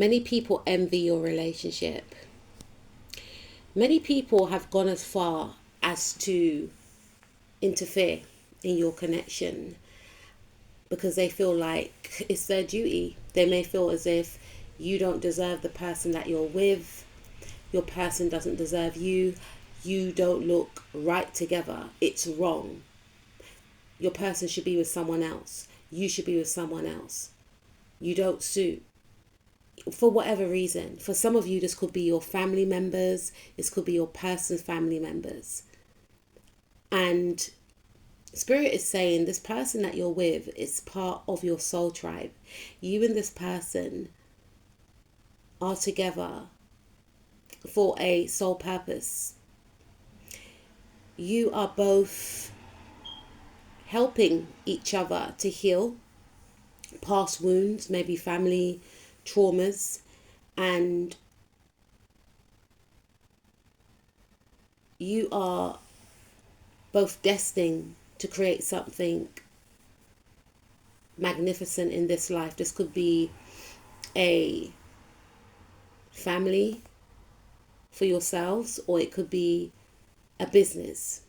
Many people envy your relationship. Many people have gone as far as to interfere in your connection because they feel like it's their duty. They may feel as if you don't deserve the person that you're with, your person doesn't deserve you, you don't look right together, it's wrong. Your person should be with someone else, you should be with someone else, you don't suit. For whatever reason, for some of you, this could be your family members, this could be your person's family members. And Spirit is saying this person that you're with is part of your soul tribe. You and this person are together for a soul purpose. You are both helping each other to heal past wounds, maybe family traumas, and you are both destined to create something magnificent in this life. This could be a family for yourselves, or it could be a business.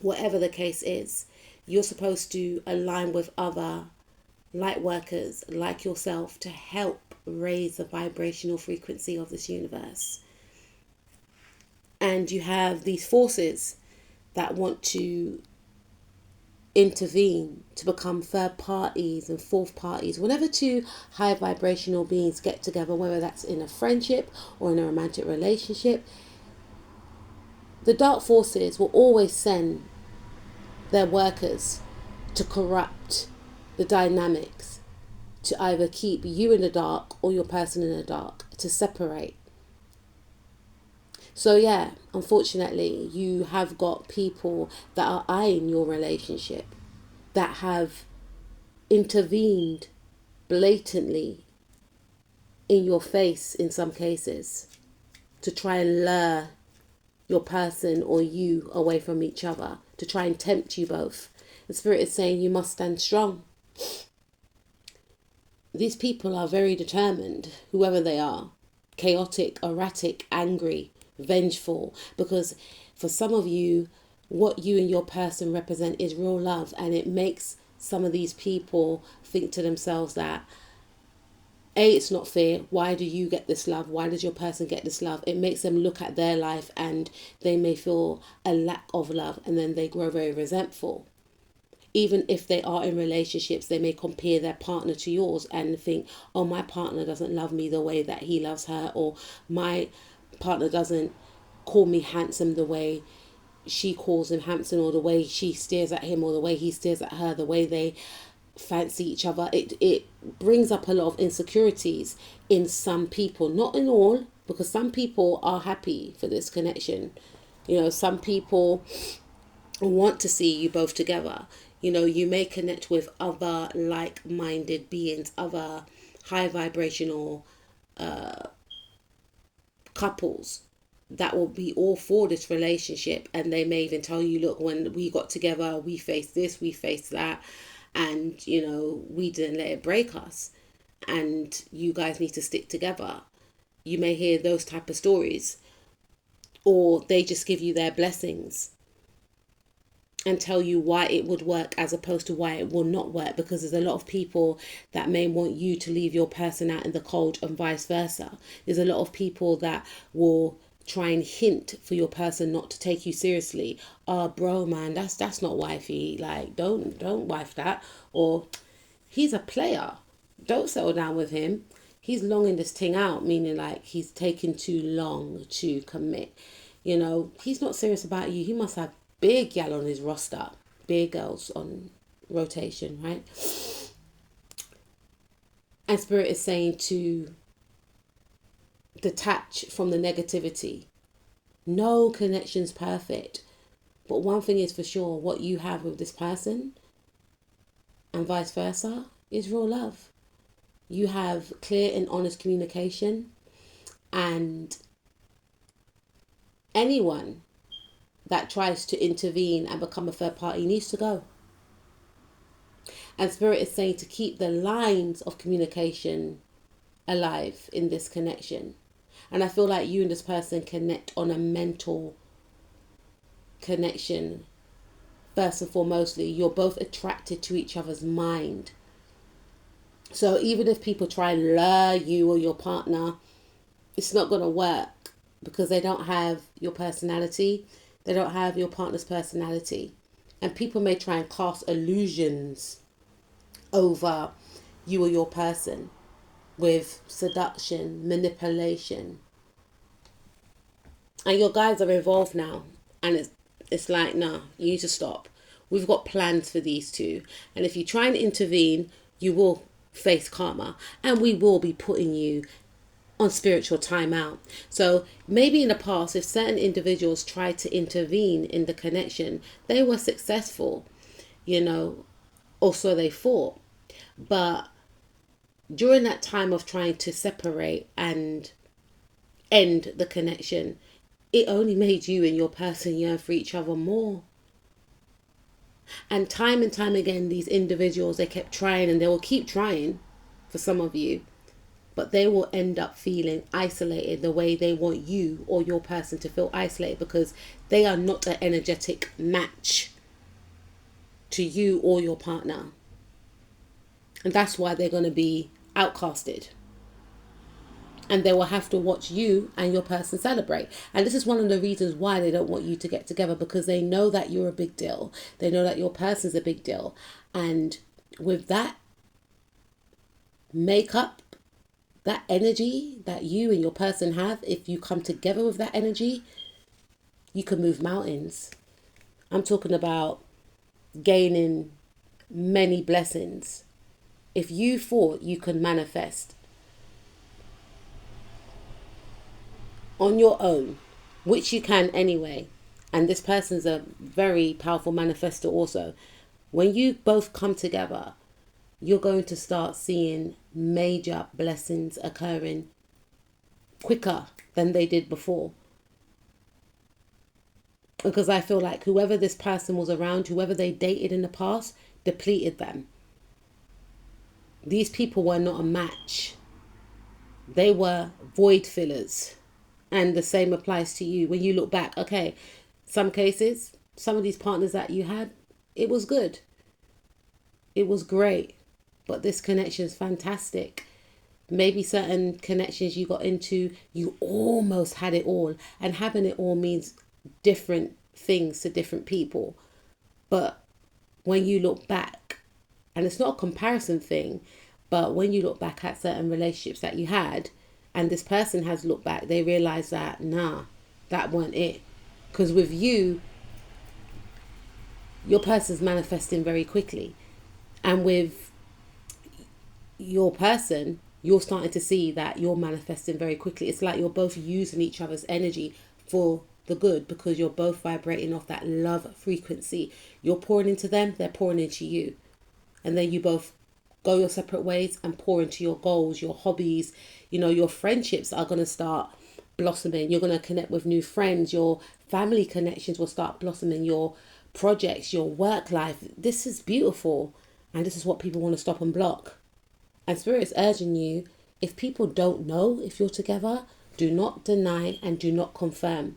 Whatever the case is, you're supposed to align with other light workers like yourself to help raise the vibrational frequency of this universe. And you have these forces that want to intervene, to become third parties and fourth parties. Whenever two high vibrational beings get together, whether that's in a friendship or in a romantic relationship, the dark forces will always send their workers to corrupt the dynamics, to either keep you in the dark or your person in the dark, to separate. So yeah, unfortunately, you have got people that are eyeing your relationship, that have intervened blatantly in your face in some cases to try and lure your person or you away from each other, to try and tempt you both. The Spirit is saying you must stand strong. These people are very determined, whoever they are, chaotic, erratic, angry, vengeful, because for some of you, what you and your person represent is real love, and it makes some of these people think to themselves that it's not fair. Why do you get this love? Why does your person get this love? It makes them look at their life and they may feel a lack of love, and then they grow very resentful. Even if they are in relationships, they may compare their partner to yours and think, oh, my partner doesn't love me the way that he loves her, or my partner doesn't call me handsome the way she calls him handsome, or the way she stares at him, or the way he stares at her, the way they fancy each other. It brings up a lot of insecurities in some people, not in all, because some people are happy for this connection. You know, some people want to see you both together. You know, you may connect with other like-minded beings, other high vibrational couples that will be all for this relationship, and they may even tell you, look, when we got together, we faced this, we faced that, and you know, we didn't let it break us, and you guys need to stick together. You may hear those type of stories, or they just give you their blessings and tell you why it would work as opposed to why it will not work, because there's a lot of people that may want you to leave your person out in the cold and vice versa. There's a lot of people that will try and hint for your person not to take you seriously. Oh, bro, man, that's not wifey. Like, don't wife that. Or he's a player. Don't settle down with him. He's longing this thing out, meaning like he's taking too long to commit. You know, he's not serious about you. He must have big gal on his roster, big girls on rotation, right? And Spirit is saying to detach from the negativity. No connection's perfect, but one thing is for sure, what you have with this person and vice versa is real love. You have clear and honest communication, and anyone that tries to intervene and become a third party needs to go. And Spirit is saying to keep the lines of communication alive in this connection. And I feel like you and this person connect on a mental connection. First and foremostly, you're both attracted to each other's mind. So even if people try and lure you or your partner, it's not going to work because they don't have your personality. They don't have your partner's personality. And people may try and cast illusions over you or your person with seduction, manipulation. And your guys are involved now. And it's like, nah, you need to stop. We've got plans for these two. And if you try and intervene, you will face karma. And we will be putting you on spiritual timeout. So maybe in the past, if certain individuals tried to intervene in the connection, they were successful, or so they thought. But during that time of trying to separate and end the connection, it only made you and your person yearn for each other more. And time again, these individuals, they kept trying, and they will keep trying for some of you, but they will end up feeling isolated the way they want you or your person to feel isolated, because they are not an energetic match to you or your partner. And that's why they're going to be outcasted. And they will have to watch you and your person celebrate. And this is one of the reasons why they don't want you to get together, because they know that you're a big deal. They know that your person's a big deal. And with that makeup, that energy that you and your person have, if you come together with that energy, you can move mountains. I'm talking about gaining many blessings. If you thought you could manifest on your own, which you can anyway, and this person's a very powerful manifestor also, when you both come together, you're going to start seeing major blessings occurring quicker than they did before. Because I feel like whoever this person was around, whoever they dated in the past, depleted them. These people were not a match. They were void fillers. And the same applies to you. When you look back, okay, some cases, some of these partners that you had, it was good. It was great. But this connection is fantastic. Maybe certain connections you got into, you almost had it all. And having it all means different things to different people. But when you look back, and it's not a comparison thing, but when you look back at certain relationships that you had, and this person has looked back, they realize that, nah, that wasn't it. Because with you, your person's manifesting very quickly. And with your person, you're starting to see that you're manifesting very quickly. It's like you're both using each other's energy for the good, because you're both vibrating off that love frequency. You're pouring into them, they're pouring into you. And then you both go your separate ways and pour into your goals, your hobbies. Your friendships are going to start blossoming. You're going to connect with new friends. Your family connections will start blossoming. Your projects, your work life. This is beautiful. And this is what people want to stop and block. And Spirit is urging you, if people don't know if you're together, do not deny and do not confirm,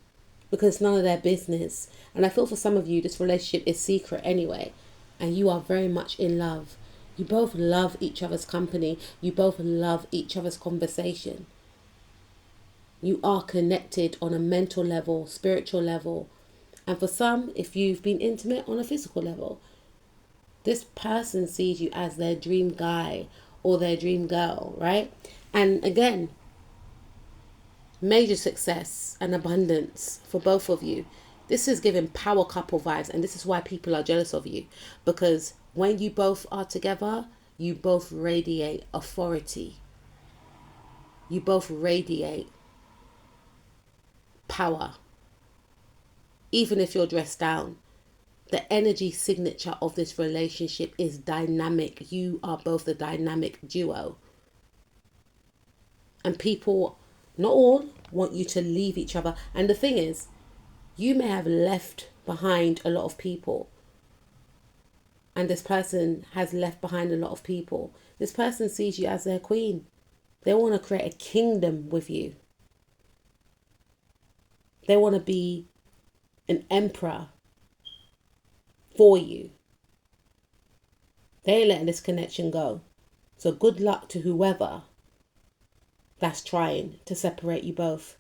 because it's none of their business. And I feel for some of you, this relationship is secret anyway, and you are very much in love. You both love each other's company. You both love each other's conversation. You are connected on a mental level, spiritual level. And for some, if you've been intimate, on a physical level. This person sees you as their dream guy or their dream girl, right? And again, major success and abundance for both of you. This is giving power couple vibes, and this is why people are jealous of you. Because when you both are together, you both radiate authority. You both radiate power. Even if you're dressed down, the energy signature of this relationship is dynamic. You are both a dynamic duo. And people, not all, want you to leave each other. And the thing is, you may have left behind a lot of people. And this person has left behind a lot of people. This person sees you as their queen. They want to create a kingdom with you. They want to be an emperor for you. They ain't letting this connection go. So good luck to whoever that's trying to separate you both.